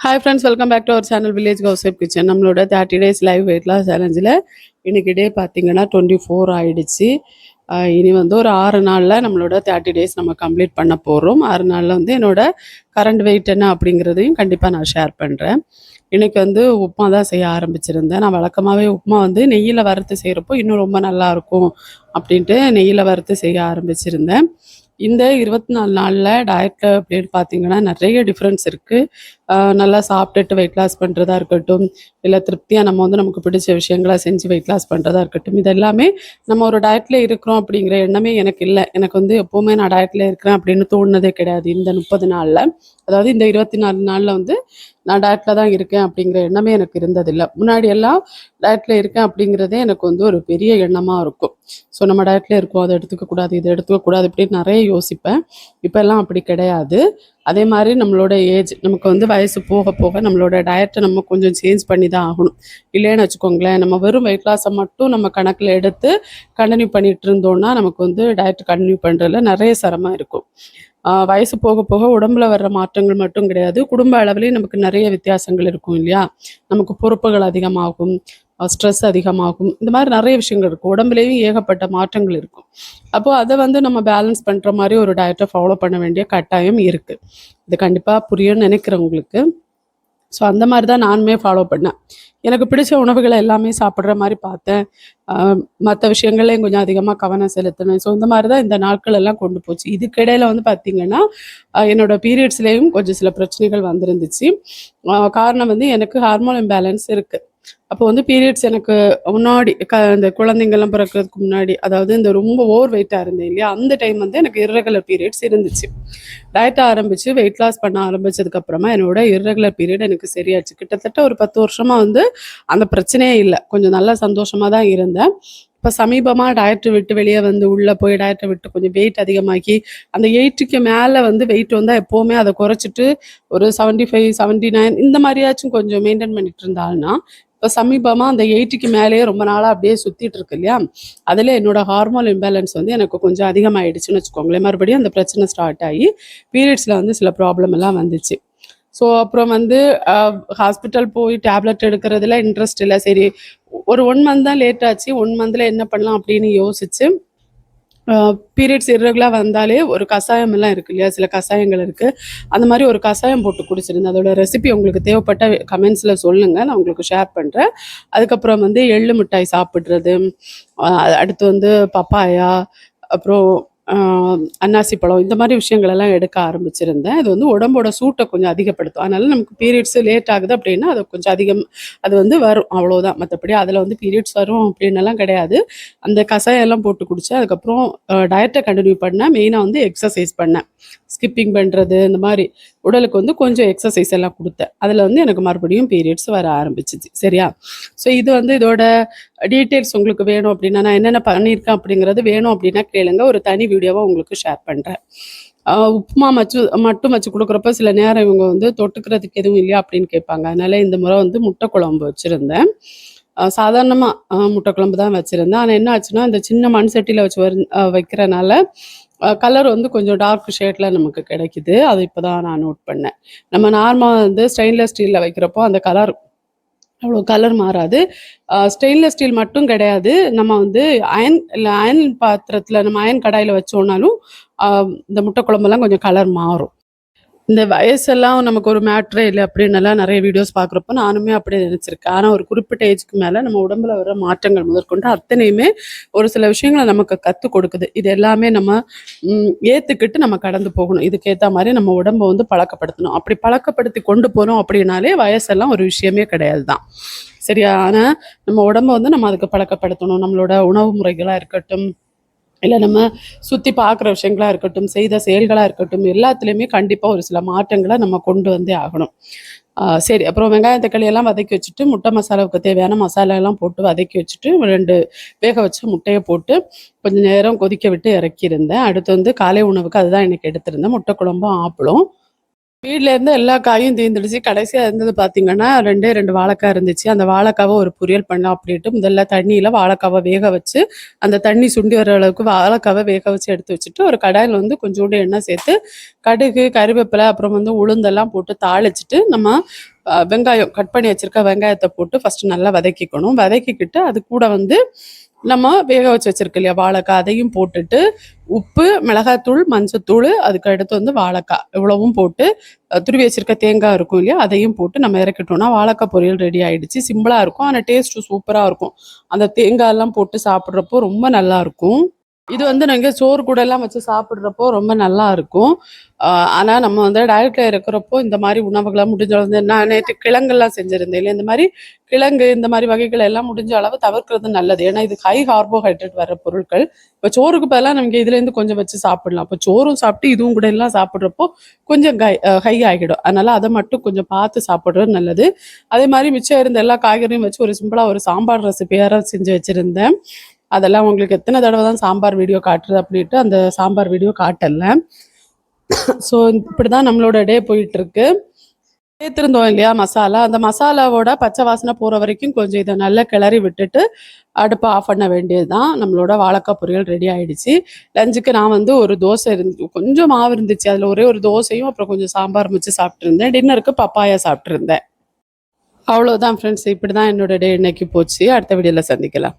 Hi friends, welcome back to our channel village கவுசப் kitchen. நம்மளோட 30 days live weight loss சேலஞ்சில் இன்றைக்கி day பார்த்தீங்கன்னா 24 ஆகிடுச்சு. இனி வந்து ஒரு 6 நாளில் நம்மளோட 30 டேஸ் நம்ம கம்ப்ளீட் பண்ண போகிறோம். 6 நாளில் வந்து என்னோட கரண்ட் வெயிட் என்ன அப்படிங்கிறதையும் கண்டிப்பாக நான் ஷேர் பண்ணுறேன். இன்றைக்கி வந்து உப்புமா தான் செய்ய ஆரம்பிச்சிருந்தேன். நான் வழக்கமாகவே உப்புமா வந்து நெய்யில் வறுத்து செய்கிறப்போ இன்னும் ரொம்ப நல்லாயிருக்கும் அப்படின்ட்டு நெய்யில் வறுத்து செய்ய ஆரம்பிச்சிருந்தேன். இந்த 24 நாளில் டயட்டில் அப்படின்னு பார்த்தீங்கன்னா நிறைய டிஃப்ரென்ஸ் இருக்குது. நல்லா சாப்பிட்டுட்டு வெயிட் லாஸ் பண்ணுறதா இருக்கட்டும், இல்லை திருப்தியாக நம்ம வந்து நமக்கு பிடிச்ச விஷயங்களை செஞ்சு வெயிட் லாஸ் பண்ணுறதா இருக்கட்டும், இது எல்லாமே நம்ம ஒரு டயட்டில் இருக்கிறோம் அப்படிங்கிற எண்ணமே எனக்கு இல்லை. எனக்கு வந்து எப்போவுமே நான் டயட்டில் இருக்கிறேன் அப்படின்னு தோணுனதே கிடையாது. இந்த 30 நாளில், அதாவது இந்த 24 நாளில் வந்து நான் டயட்டில் தான் இருக்கேன் அப்படிங்கிற எண்ணமே எனக்கு இருந்ததில்லை. முன்னாடி எல்லாம் டயட்டில் இருக்கேன் அப்படிங்கிறதே எனக்கு வந்து ஒரு பெரிய எண்ணமாக இருக்கும். ஸோ நம்ம டயட்டில் இருக்கோம், அதை எடுத்துக்கக்கூடாது, இதை எடுத்துக்கக்கூடாது இப்படின்னு நிறைய யோசிப்பேன். இப்போல்லாம் அப்படி கிடையாது. அதே மாதிரி நம்மளோட ஏஜ், நமக்கு வந்து வயசு போக போக நம்மளோட டயட்டை நம்ம கொஞ்சம் சேஞ்ச் பண்ணி தான் ஆகணும். இல்லைன்னு வச்சுக்கோங்களேன், நம்ம வெறும் வெயிட் லாஸை மட்டும் நம்ம கணக்கில் எடுத்து கண்டினியூ பண்ணிகிட்டு இருந்தோம்னா நமக்கு வந்து டயட் கண்டினியூ பண்ணுறதுல நிறைய சிரமம் இருக்கும். வயசு போக போக உடம்புல வர்ற மாற்றங்கள் மட்டும் கிடையாது, குடும்ப அளவுலேயும் நமக்கு நிறைய வித்தியாசங்கள் இருக்கும் இல்லையா? நமக்கு பொறுப்புகள் அதிகமாகும், ஸ்ட்ரெஸ் அதிகமாகும், இந்த மாதிரி நிறைய விஷயங்கள் இருக்கும். உடம்புலேயும் ஏகப்பட்ட மாற்றங்கள் இருக்கும். அப்போது அதை வந்து நம்ம பேலன்ஸ் பண்ணுற மாதிரி ஒரு டயட்டை ஃபாலோ பண்ண வேண்டிய கட்டாயம் இருக்குது. இது கண்டிப்பாக புரியும்னு நினைக்கிறேன் உங்களுக்கு. ஸோ அந்த மாதிரி தான் நானுமே ஃபாலோ பண்ணேன். எனக்கு பிடிச்ச உணவுகளை எல்லாமே சாப்பிட்ற மாதிரி பார்த்தேன். மற்ற விஷயங்கள்லையும் கொஞ்சம் அதிகமாக கவனம் செலுத்தினேன். ஸோ இந்த மாதிரி தான் இந்த நாட்கள் எல்லாம் கொண்டு போச்சு. இதுக்கிடையில் வந்து பார்த்திங்கன்னா என்னோடய பீரியட்ஸ்லேயும் கொஞ்சம் சில பிரச்சனைகள் வந்துருந்துச்சு. காரணம் வந்து எனக்கு ஹார்மோன் இம்பேலன்ஸ் இருக்குது. அப்போ வந்து பீரியட்ஸ் எனக்கு முன்னாடி இந்த குழந்தைங்கள்லாம் பிறக்கிறதுக்கு முன்னாடி, அதாவது இந்த ரொம்ப ஓவர் வெயிட்டாக இருந்தேன் இல்லையா, அந்த டைம் வந்து எனக்கு இர்ரெகுலர் பீரியட்ஸ் இருந்துச்சு. டயட் ஆரம்பித்து வெயிட் லாஸ் பண்ண ஆரம்பித்ததுக்கப்புறமா என்னோட இர்ரெகுலர் பீரியட் எனக்கு சரியாச்சு. கிட்டத்தட்ட ஒரு 10 வருஷமாக வந்து அந்த பிரச்சனையே இல்லை. கொஞ்சம் நல்லா சந்தோஷமாக தான் இருந்தேன். இப்போ சமீபமாக டயட்டு விட்டு வெளியே வந்து உள்ளே போய் டயட்டை விட்டு கொஞ்சம் வெயிட் அதிகமாக்கி அந்த 80க்கு மேலே வந்து வெயிட் வந்தால் எப்போவுமே அதை குறைச்சிட்டு ஒரு 75, 79 இந்த மாதிரியாச்சும் கொஞ்சம் மெயின்டைன் பண்ணிட்டு இருந்தால்னா, இப்போ சமீபமாக அந்த 80க்கு மேலேயே ரொம்ப நாளாக அப்படியே சுற்றிட்டு இருக்கு இல்லையா, அதில் என்னோட ஹார்மோன் இம்பேலன்ஸ் வந்து எனக்கு கொஞ்சம் அதிகமாகிடுச்சுன்னு வச்சுக்கோங்களேன். மறுபடியும் அந்த பிரச்சனை ஸ்டார்ட் ஆகி பீரியட்ஸில் வந்து சில ப்ராப்ளம் எல்லாம் வந்துச்சு. ஸோ அப்புறம் வந்து ஹாஸ்பிட்டல் போய் டேப்லெட் எடுக்கிறதுல இன்ட்ரெஸ்ட் இல்லை. சரி, ஒரு 1 மந்த் தான் லேட் ஆச்சு. 1 மந்தில் என்ன பண்ணலாம் அப்படின்னு யோசிச்சு, பீரியட்ஸ் இர்ரெகுலராக வந்தாலே ஒரு கஷாயம் எல்லாம் இருக்குது இல்லையா, சில கஷாயங்கள் இருக்குது. அந்த மாதிரி ஒரு கஷாயம் போட்டு குடிச்சிருந்தேன். அதோட ரெசிபி உங்களுக்கு தேவைப்பட்ட கமெண்ட்ஸில் சொல்லுங்கள், நான் உங்களுக்கு ஷேர் பண்ணுறேன். அதுக்கப்புறம் வந்து எள்ளு மிட்டாய் சாப்பிட்றது, அடுத்து வந்து பப்பாயா, அப்புறம் அன்னாசி பழம், இந்த மாதிரி விஷயங்கள் எல்லாம் எடுக்க ஆரம்பிச்சிருந்தேன். இது வந்து உடம்போட சூட்டை கொஞ்சம் அதிகப்படுத்தும். அதனால நமக்கு பீரியட்ஸ் லேட் ஆகுது அப்படின்னா அது கொஞ்சம் அதிகம், அது வந்து வரும், அவ்வளோதான். மற்றபடி அதில் வந்து பீரியட்ஸ் வரும் அப்படின்னலாம் கிடையாது. அந்த கஷாயம் எல்லாம் போட்டு குடித்தேன். அதுக்கப்புறம் டயட்டை கண்டினியூ பண்ணேன். மெயினாக வந்து எக்ஸசைஸ் பண்ணேன். ஸ்கிப்பிங் பண்ணுறது, இந்த மாதிரி உடலுக்கு வந்து கொஞ்சம் எக்ஸசைஸ் எல்லாம் கொடுத்தேன். அதில் வந்து எனக்கு மறுபடியும் பீரியட்ஸ் வர ஆரம்பிச்சிச்சு. சரியா? ஸோ இது வந்து இதோட டீட்டெயில்ஸ் உங்களுக்கு வேணும் அப்படின்னா, நான் என்னென்ன பண்ணியிருக்கேன் அப்படிங்கிறது வேணும் அப்படின்னா கேளுங்க, ஒரு தனி வீடியோவாக உங்களுக்கு ஷேர் பண்ணுறேன். உப்புமா மட்டும் வச்சு கொடுக்குறப்ப சில நேரம் இவங்க வந்து தொட்டுக்கிறதுக்கு எதுவும் இல்லையா அப்படின்னு கேட்பாங்க. அதனால இந்த முறை வந்து முட்டை குழம்பு வச்சுருந்தேன். சாதாரணமாக முட்டை குழம்பு தான் வச்சுருந்தேன். ஆனால் என்ன ஆச்சுன்னா, இந்த சின்ன மண் சட்டியில் வச்சு வைக்கிறனால கலர் வந்து கொஞ்சம் டார்க் ஷேடில் நமக்கு கிடைக்குது. அது இப்போ தான் நான் நோட் பண்ணேன். நம்ம நார்மலாக வந்து ஸ்டெயின்லெஸ் ஸ்டீலில் வைக்கிறப்போ அந்த கலர் அவ்வளோ கலர் மாறாது. ஸ்டெயின்லெஸ் ஸ்டீல் மட்டும் கிடையாது, நம்ம வந்து அயன் பாத்திரத்தில், நம்ம அயன் கடாயில் வச்சோன்னாலும் இந்த முட்டை குழம்பெல்லாம் கொஞ்சம் கலர் மாறும். இந்த வயசெல்லாம் நமக்கு ஒரு மேட்ரே இல்லை அப்படின்னெல்லாம் நிறைய வீடியோஸ் பார்க்குறப்போ நானுமே அப்படியே நினச்சிருக்கேன். ஆனால் ஒரு குறிப்பிட்ட ஏஜுக்கு மேலே நம்ம உடம்புல வர மாற்றங்கள் முதற்கொண்டு அத்தனையுமே ஒரு சில விஷயங்களை நமக்கு கற்றுக் கொடுக்குது. இது எல்லாமே நம்ம ஏற்றுக்கிட்டு நம்ம கடந்து போகணும். இதுக்கேற்ற மாதிரி நம்ம உடம்பை வந்து பழக்கப்படுத்தணும். அப்படி பழக்கப்படுத்தி கொண்டு போகிறோம் அப்படின்னாலே வயசெல்லாம் ஒரு விஷயமே கிடையாது தான். சரியா? ஆனால் நம்ம உடம்பை வந்து நம்ம அதுக்கு பழக்கப்படுத்தணும். நம்மளோட உணவு முறைகளாக இருக்கட்டும், இல்லை நம்ம சுற்றி பார்க்குற விஷயங்களாக இருக்கட்டும், செய்த செயல்களாக இருக்கட்டும், எல்லாத்துலேயுமே கண்டிப்பாக ஒரு சில மாற்றங்களை நம்ம கொண்டு வந்தே ஆகணும். சரி, அப்புறம் வெங்காயம் தக்காளி எல்லாம் வதக்கி வச்சுட்டு, முட்டை மசாலாவுக்கு தேவையான மசாலாலாம் போட்டு வதக்கி வச்சுட்டு, 2 வேக வச்ச முட்டையை போட்டு கொஞ்சம் நேரம் கொதிக்க விட்டு இறக்கியிருந்தேன். அடுத்து வந்து காலை உணவுக்கு அதுதான் எனக்கு எடுத்திருந்தேன், முட்டை குழம்பும் ஆப்பிளும். வீட்ல இருந்து எல்லா காயும் தீர்ந்துடுச்சு. கடைசியா இருந்தது பார்த்தீங்கன்னா, 2 வாழைக்காய் இருந்துச்சு. அந்த வாழைக்காவ ஒரு பொரியல் பண்ணலாம் அப்படின்ட்டு முதல்ல தண்ணீல வாழைக்காவ வேக வச்சு, அந்த தண்ணி சுண்டி வர அளவுக்கு வாழைக்காவ வேக வச்சு எடுத்து வச்சுட்டு, ஒரு கடாயில வந்து கொஞ்சோண்டு எண்ணெய் சேர்த்து, கடுகு, கறிவேப்பிலை, அப்புறம் வந்து உளுந்தெல்லாம் போட்டு தாளிச்சுட்டு, நம்ம வெங்காயம் கட் பண்ணி வச்சிருக்க வெங்காயத்த போட்டு ஃபர்ஸ்ட்டு நல்லா வதக்கிக்கணும். வதக்கிக்கிட்டு அது கூட வந்து நம்ம வேக வச்சு வச்சிருக்கு இல்லையா வாழைக்காய், அதையும் போட்டுட்டு, உப்பு, மிளகாய்த்தூள், மஞ்சத்தூள், அதுக்கு அடுத்து வந்து வாழைக்காய் இவ்வளவும் போட்டு துருவி வச்சிருக்க தேங்காய் இருக்கும் இல்லையா, அதையும் போட்டு நம்ம இறக்கிட்டோம்னா வாழைக்காய் பொரியல் ரெடி ஆயிடுச்சு. சிம்பிளா இருக்கும். ஆனா டேஸ்ட்டு சூப்பரா இருக்கும். அந்த தேங்காய்லாம் போட்டு சாப்பிட்றப்போ ரொம்ப நல்லா இருக்கும். இது வந்து நாங்க சோறு கூடலாம் வச்சு சாப்பிட்றப்போ ரொம்ப நல்லா இருக்கும். ஆனா நம்ம வந்து டயட்ல இருக்கிறப்போ இந்த மாரி உணவுகள முடிஞ்ச அளவு வந்து நான் நேத்து கிழங்கெல்லாம் செஞ்சிருந்தேன் இல்லையா, இந்த மாரி கிழங்கு இந்த மாரி வகைகள் எல்லாம் முடிஞ்ச அளவு தவிர்க்கிறது நல்லது. ஏன்னா இது ஹை கார்போஹைட்ரேட் வர பொருட்கள். இப்ப சோறுக்கு பதிலா நமக்கு இதுலேருந்து கொஞ்சம் வச்சு சாப்பிடலாம். அப்ப சோறும் சாப்பிட்டு இதுவும் கூட எல்லாம் சாப்பிட்றப்போ கொஞ்சம் ஹை ஆகிடும். அதனால அத மட்டும் கொஞ்சம் பார்த்து சாப்பிடுறது நல்லது. அதே மாரி மிச்சம் இருந்த எல்லா காய்கறியும் வச்சு ஒரு சிம்பிளா ஒரு சாம்பார் ரெசிபி வேற செஞ்சு வச்சிருந்தேன். அதெல்லாம் உங்களுக்கு எத்தனை தடவை தான் சாம்பார் வீடியோ காட்டுறது அப்படின்ட்டு அந்த சாம்பார் வீடியோ காட்டல. ஸோ இப்படிதான் நம்மளோட டே போயிட்டு இருக்கு. சேர்த்திருந்தோம் இல்லையா மசாலா, அந்த மசாலாவோட பச்சை வாசனை போற வரைக்கும் கொஞ்சம் இதை நல்லா கிளறி விட்டுட்டு அடுப்பை ஆஃப் பண்ண வேண்டியதுதான். நம்மளோட வாழைக்காய் பொரியல் ரெடி ஆயிடுச்சு. லஞ்சுக்கு நான் வந்து ஒரு தோசை கொஞ்சம் மாவு இருந்துச்சு, அதுல ஒரே ஒரு தோசையும் அப்புறம் கொஞ்சம் சாம்பார் வச்சு சாப்பிட்டுருந்தேன். டின்னருக்கு பப்பாயா சாப்பிட்டுருந்தேன். அவ்வளோதான் ஃப்ரெண்ட்ஸ், இப்படிதான் என்னோட டே இன்னைக்கு போச்சு. அடுத்த வீடியோல சந்திக்கலாம்.